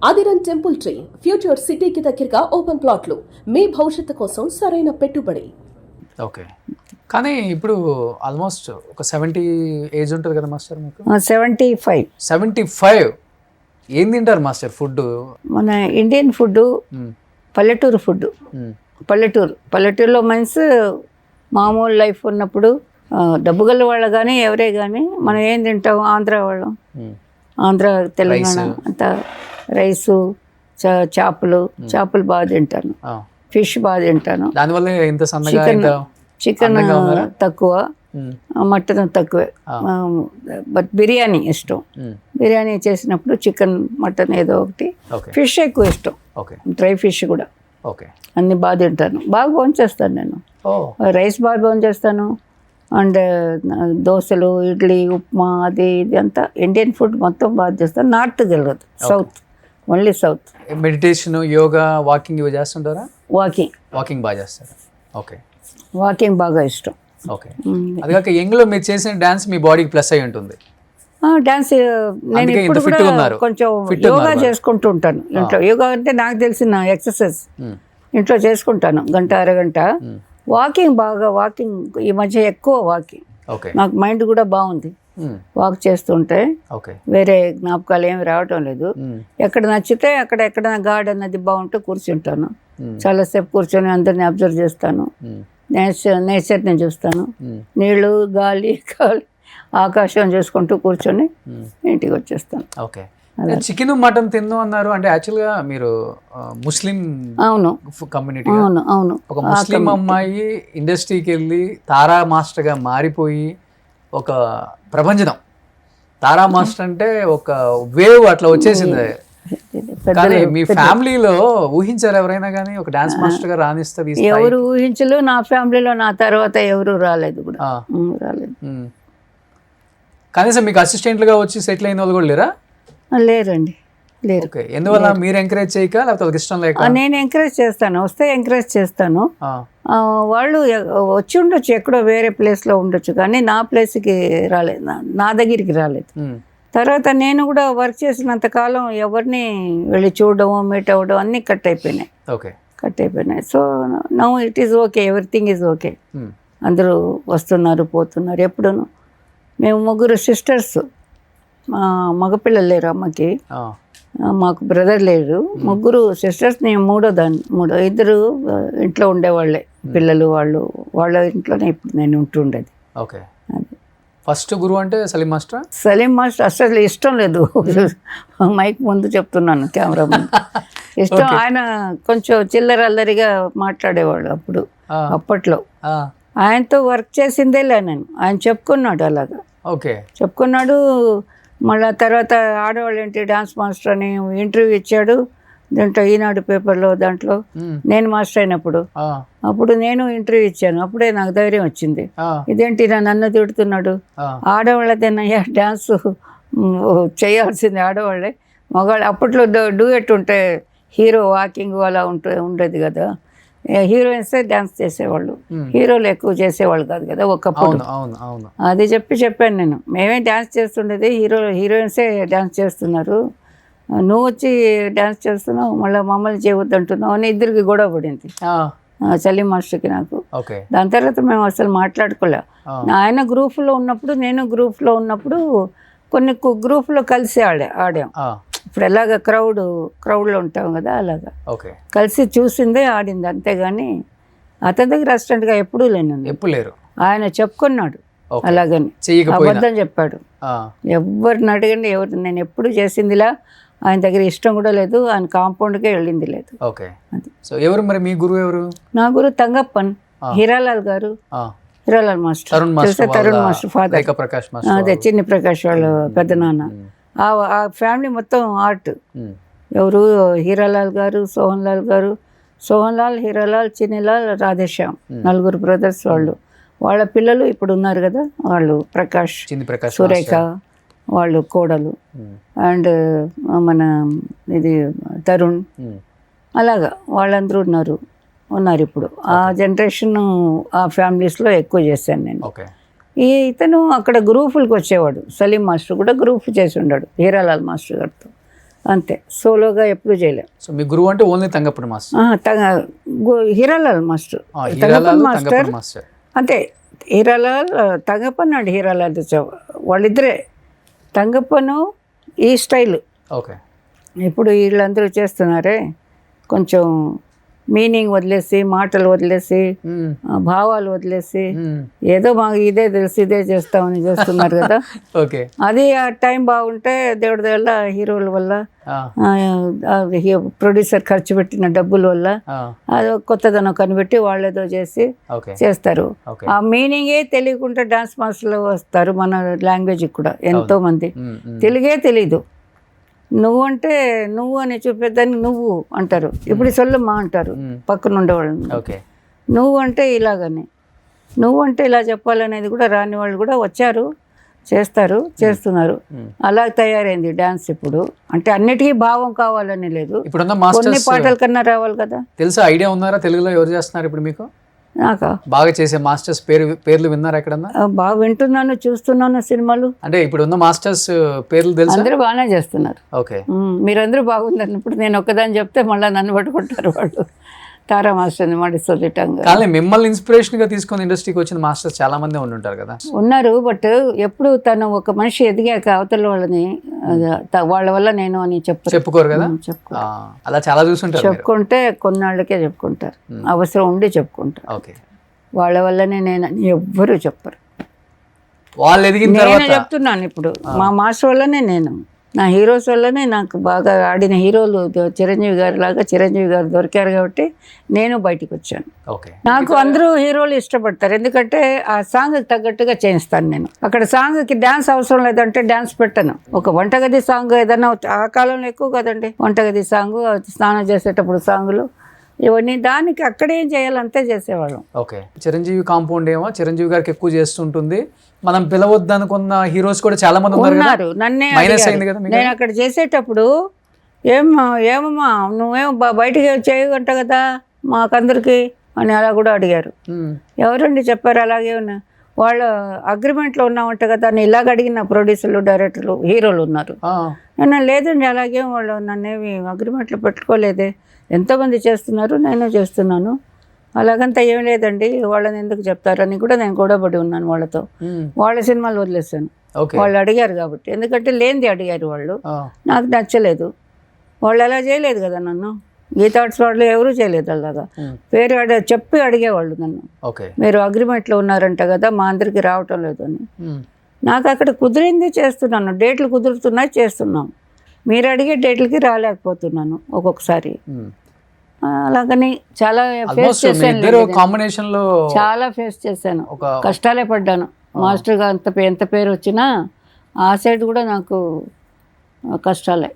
ఆదిరన్ temple tree future సిటీకి దగ్గరగా open ప్లాట్లు మీ భవిష్యత్తు కోసం సరైన పెట్టుబడి. ఓకే, కానీ ఇప్పుడు ఆల్మోస్ట్ ఒక 70 ఏజ్ ఉంటుంది కదా మాస్టర్ మీకు? 75. 75. ఏం తింటారు మాస్టర్ ఫుడ్? మన ఇండియన్ ఫుడ్, పల్లెటూరు ఫుడ్. పల్లెటూరులో మీన్స్ మామూలు లైఫ్ ఉన్నప్పుడు డబ్బు గల వాళ్ళు కానీ ఎవరే కానీ మనం ఏం తింటాం? ఆంధ్ర వాళ్ళం, ఆంధ్ర తెలంగాణ అంతా రైసు, చేపలు బాగా తింటాను, ఫిష్ బాగా తింటాను. దానివల్ల ఇంత సన్నగా? చికెన్ తక్కువ, మటన్ తక్కువే. బట్ బిర్యానీ ఇష్టం. బిర్యానీ చేసినప్పుడు చికెన్, మటన్ ఏదో ఒకటి. ఫిష్ ఎక్కువ ఇష్టం, డ్రై ఫిష్ కూడా. అన్ని బాగా తింటాను, బాగా భోంచేస్తాను నేను. రైస్ బాగా భోంచేస్తాను, అండ్ దోశలు, ఇడ్లీ, ఉప్మా, అది ఇది అంతా ఇండియన్ ఫుడ్ మొత్తం బాగా చేస్తాను. నార్త్ వెళ్ళదు, south, only south. Meditation, yoga, walking ఇవి చేస్తుంటారా? వాకింగ్ బాగా చేస్తారు. ఓకే, వాకింగ్ బాగా ఇష్టం. ఓకే, అది కాక యంగ్లో మీరు చేసిన డాన్స్ మీ బాడీకి ప్లస్ అయి ఉంటుంది. డాన్స్ నేను ఇప్పుడు కూడా కొంచెం యోగా చేసుకుంటూ ఉంటాను ఇంట్లో. యోగా అంటే నాకు తెలిసిన ఎక్సర్సైజ్ ఇంట్లో చేసుకుంటాను, గంట అరగంట. వాకింగ్ ఈ మధ్య ఎక్కువ వాకింగ్. నాకు మైండ్ కూడా బాగుంది వాక్ చేస్తుంటే. వేరే జ్ఞాపకాలు ఏమి రావటం లేదు. ఎక్కడ నచ్చితే అక్కడ, ఎక్కడ గార్డెన్ అది బాగుంటే కూర్చుంటాను. చాలాసేపు కూర్చొని అందరిని అబ్జర్వ్ చేస్తాను, నేచర్ని చూస్తాను. నీళ్ళు, గాలి, ఆకాశం చూసుకుంటూ కూర్చొని ఇంటికి వచ్చేస్తాను. ఓకే, చికెన్, మటన్ తిందాం అన్నారు అంటే యాక్చువల్గా మీరు ముస్లిం కమ్యూనిటీ. అవును. ఒక ముస్లిం అమ్మాయి ఇండస్ట్రీకి వెళ్ళి తారా మాస్టర్గా మారిపోయి ఒక ప్రపంచం. తారా మాస్టర్ అంటే ఒక వేవ్ అట్లా వచ్చేసింది. కానీ మీ ఫ్యామిలీలో ఊహించారు ఎవరైనా కానీ ఒక డాన్స్ మాస్టర్ గా రాణిస్తుంది? ఎవరు ఊహించలు. నా ఫ్యామిలీలో నా తర్వాత ఎవరు రాలేదు కూడా, రాలేదు. కనీసం మీకు అసిస్టెంట్లుగా వచ్చి సెటిల్ అయిన వాళ్ళు కూడా లేరా? లేరండి, లేరు. ఎందువల్ల? మీరు ఎంకరేజ్ చేయక లేకపోతే ఇష్టం లేక? నేను ఎంకరేజ్ చేస్తాను, వస్తే ఎంకరేజ్ చేస్తాను. వాళ్ళు వచ్చి ఉండొచ్చు, ఎక్కడో వేరే ప్లేస్లో ఉండొచ్చు, కానీ నా ప్లేస్కి రాలేదు, నా దగ్గరికి రాలేదు. తర్వాత నేను కూడా వర్క్ చేసినంత కాలం ఎవరిని వెళ్ళి చూడడం, మీట్ అవ్వడం అన్నీ కట్ అయిపోయినాయి. So now it is okay, everything is okay. అందరూ వస్తున్నారు, పోతున్నారు. ఎప్పుడూను మేము 3 సిస్టర్స్, మగపిల్లలు లేరు అమ్మకి, మాకు బ్రదర్ లేరు. 3 సిస్టర్స్, నేను మూడో 2 ఇంట్లో ఉండేవాళ్ళే పిల్లలు. వాళ్ళ ఇంట్లోనే ఇప్పుడు నేను ఉంటుండేది. ఓకే, ఫస్ట్ గురువు అంటే సలీం మాస్టర్ అసలు ఇష్టం లేదు. మైక్ ముందు చెప్తున్నాను, కెమెరా ముందు. ఇష్టం. ఆయన కొంచెం చిల్లర అల్లరిగా మాట్లాడేవాడు అప్పట్లో. ఆయనతో వర్క్ చేసిందేలే నేను. ఆయన చెప్పుకున్నాడు అలాగా, చెప్పుకున్నాడు. మళ్ళీ తర్వాత ఆడవాళ్ళు ఏంటి డాన్స్ మాస్టర్ అని ఇంటర్వ్యూ ఇచ్చాడు. దాంట్లో ఈనాడు పేపర్లో, దాంట్లో నేను మాస్టర్ అయినప్పుడు అప్పుడు నేను ఇంటర్వ్యూ ఇచ్చాను. అప్పుడే నాకు ధైర్యం వచ్చింది. ఇదేంటి నన్ను తిడుతున్నాడు, ఆడవాళ్ళదేనయ్యా డ్యాన్స్ చేయాల్సింది ఆడవాళ్ళే, మగవాళ్ళు. అప్పట్లో డూయట్ ఉంటే హీరో వాకింగ్ అలా ఉండేది కదా, హీరోయిన్సే డ్యాన్స్ చేసేవాళ్ళు, హీరోలు ఎక్కువ చేసేవాళ్ళు కాదు కదా ఒకప్పుడు. అది చెప్పాను నేను. మేమే డ్యాన్స్ చేస్తుండేది, హీరోయిన్సే డ్యాన్స్ చేస్తున్నారు, నువ్వు వచ్చి డ్యాన్స్ చేస్తున్నావు, మళ్ళీ మమ్మల్ని చేయవద్దంటున్నావు అని ఇద్దరికి గొడవ పడింది సలీం మాస్టర్కి నాకు. దాని తర్వాత మేము అసలు మాట్లాడుకోలే. ఆయన గ్రూప్లో ఉన్నప్పుడు, నేను గ్రూప్లో ఉన్నప్పుడు కొన్ని గ్రూప్లో కలిసి ఆడాం. ఇప్పుడు ఎలాగ క్రౌడ్లో ఉంటాం కదా, అలాగా కలిసి చూసిందే ఆడింది, అంతేగాని అతని దగ్గర అసిస్టెంట్గా ఎప్పుడూ లేరు. ఆయన చెప్పుకున్నాడు అలాగని, అబద్ధం చెప్పాడు. ఎవరిని అడగండి, నేను ఎప్పుడు చేసిందిలా ఆయన దగ్గర ఇష్టం కూడా లేదు, ఆయన కాంపౌండ్కే వెళ్ళింది లేదు. ఎవరు మరి మీ గురువు? ఎవరు? నా గురువు తంగప్పన్, హీరాలాల్ గారు, Hiralal master, Tarun master father. అదే చిన్ని ప్రకాష్ వాళ్ళ పెద్ద నాన్న. ఆ ఫ్యామిలీ మొత్తం ఆర్ట్. ఎవరు? హీరాలాల్ గారు, సోహన్ లాల్, హీరాలాల్, చిన్నిలాల్, రాధేశ్యామ్, 4 బ్రదర్స్ వాళ్ళు. వాళ్ళ పిల్లలు ఇప్పుడు ఉన్నారు కదా, వాళ్ళు ప్రకాష్, సురేఖ, వాళ్ళు కోడలు, అండ్ మన ఇది తరుణ్, అలాగా వాళ్ళందరూ ఉన్నారు ఇప్పుడు. ఆ జనరేషన్ ఆ ఫ్యామిలీస్లో ఎక్కువ చేశాను నేను. ఇతను అక్కడ గ్రూపులకు వచ్చేవాడు. సలీం మాస్టర్ కూడా గ్రూప్ చేసి ఉన్నాడు హీరాలాల్ మాస్టర్ గారితో. అంతే. సోలోగా ఎప్పుడు చేయలేం. సో మీ గురువు అంటే only Thangappati master? Hiralal master, Hiralal Thangappati master అంతే. హీరాలాల్ తంగప్పన్ అండ్ హీరాలాల్ వాళ్ళిద్దరే. తంగప్పను ఈ స్టైల్. ఓకే. ఇప్పుడు వీళ్ళందరూ చేస్తున్నారే కొంచెం మీనింగ్ వదిలేసి, మాటలు వదిలేసి, భావాలు వదిలేసి, ఏదో మాకు ఇదే తెలుసు ఇదే చేస్తామని చేస్తున్నారు కదా. ఓకే. అది ఆ టైం బాగుంటే దేవుడి వల్ల, హీరోల వల్ల, ప్రొడ్యూసర్ ఖర్చు పెట్టిన డబ్బుల వల్ల అది కొత్తదనం కనిపెట్టి వాళ్ళు ఏదో చేసి చేస్తారు. ఆ మీనింగే తెలియకుండా డాన్స్ మాస్టర్లు వస్తారు మన లాంగ్వేజ్కి కూడా ఎంతో మంది. తెలుగే తెలీదు. నువ్వు అంటే నువ్వు అని చూపేదాన్ని నువ్వు అంటారు. ఇప్పుడు సొల్లమ్మా అంటారు పక్కన ఉండేవాళ్ళని. నువ్వు అంటే ఇలాగని, నువ్వు అంటే ఇలా చెప్పాలనేది కూడా రాని వాళ్ళు కూడా వచ్చారు, చేస్తారు, చేస్తున్నారు. అలా తయారైంది డాన్స్ ఇప్పుడు. అంటే అన్నిటికీ భావం కావాలని లేదు, కొన్ని పాటల కన్నా రావాలి కదా. తెలుసా, ఐడియా ఉన్నారా తెలుగులో ఎవరు చేస్తున్నారు ఇప్పుడు మీకు? నాకా బాగా చేసే మాస్టర్స్ పేర్లు విన్నారా ఎక్కడన్నా? బాగా వింటున్నాను, చూస్తున్నాను సినిమాలు. అంటే ఇప్పుడు ఉన్న మాస్టర్స్ పేర్లు తెలుసు? అందరూ బాగానే చేస్తున్నారు. ఓకే. మీరందరూ బాగుందని ఇప్పుడు నేను ఒక్కదాన్ని చెప్తే మళ్ళీ నన్ను పట్టుకుంటారు వాళ్ళు. తారా మాస్టర్ మాడి సొల్లిటంగా. కానీ మిమ్మల్ని ఇన్స్పిరేషన్ గా తీసుకొని ఇండస్ట్రీకి వచ్చిన మాస్టర్స్ చాలా మంది ఉంటుంటారు కదా. ఉన్నారు. బట్ ఎప్పుడు తను ఒక మనిషి ఎదిగాక అవతల వాళ్ళని వాళ్ళ వల్ల నేను అని చెప్పుకోరు కదా. అలా చాలా చూసుంటారు. చెప్పుకుంటే కొన్నాళ్ళకే చెప్పుకుంటారు, అవసరం ఉండి చెప్పుకుంటారు. ఓకే. వాళ్ళ వల్లనే నేను ఎవ్వరూ చెప్పరు. వాళ్ళు ఎదిగిన తర్వాత చెప్తున్నాను ఇప్పుడు మా మాస్టర్ వల్లనే, నేను నా హీరోస్ వల్లనే నాకు బాగా ఆడిన హీరోలు చిరంజీవి గారి లాగా చిరంజీవి గారు దొరికారు కాబట్టి నేను బయటకు వచ్చాను. నాకు అందరూ హీరోలు ఇష్టపడతారు, ఎందుకంటే ఆ సాంగ్కి తగ్గట్టుగా చేయిస్తాను నేను. అక్కడ సాంగ్కి డ్యాన్స్ అవసరం లేదంటే డ్యాన్స్ పెట్టను. ఒక వంటగది సాంగ్ ఏదైనా, ఆ కాలంలో ఎక్కువ కదండి వంటగది సాంగ్, స్నానం చేసేటప్పుడు సాంగులు, ఇవన్నీ దానికి అక్కడేం చేయాలంతే చేసేవాళ్ళం. ఓకే. చిరంజీవి కాంపౌండ్ ఏమో చిరంజీవి గారికి ఎక్కువ చేస్తుంటుంది, మనం పిలవద్దు అనుకున్న హీరోస్ కూడా చాలా మంది ఉన్నారు. నన్నే నేను అక్కడ చేసేటప్పుడు ఏమమ్మా నువ్వేమో బయటికి చేయగంట కదా మాకందరికి అని అలా కూడా అడిగారు. ఎవరండి చెప్పారు అలాగే ఉన్నా, వాళ్ళు అగ్రిమెంట్లో ఉన్నామంట కదా అని ఇలాగ అడిగిన ప్రొడ్యూసర్లు, డైరెక్టర్లు, హీరోలు ఉన్నారు. నేను లేదండి అలాగే వాళ్ళు నన్నేమి అగ్రిమెంట్లో పెట్టుకోలేదే, ఎంతోమంది చేస్తున్నారు, నేను చేస్తున్నాను, అలాగంతా ఏం లేదండి వాళ్ళని ఎందుకు చెప్తారని కూడా నేను గొడవపడి ఉన్నాను వాళ్ళతో. వాళ్ళ సినిమాలు వదిలేసాను, వాళ్ళు అడిగారు కాబట్టి. ఎందుకంటే లేనిది అడిగారు వాళ్ళు, నాకు నచ్చలేదు. వాళ్ళు అలా చేయలేదు కదా నన్ను, గీతా ఆర్ట్స్ వాళ్ళు ఎవరూ చేయలేదు అలాగా. పేరు చెప్పి అడిగేవాళ్ళు నన్ను, మీరు అగ్రిమెంట్లో ఉన్నారంట కదా మా అందరికి రావటం లేదు అని. నాకు అక్కడ కుదిరింది చేస్తున్నాను, డేట్లు కుదురుతున్నాయి చేస్తున్నాం, మీరు అడిగే డేట్లకి రాలేకపోతున్నాను ఒక్కొక్కసారి. అలాగని చాలా ఫేస్ చేశాను, చాలా ఫేస్ చేశాను, కష్టాలే పడ్డాను. మాస్టర్గా ఎంత పేరు వచ్చినా ఆ సైడ్ కూడా నాకు కష్టాలే.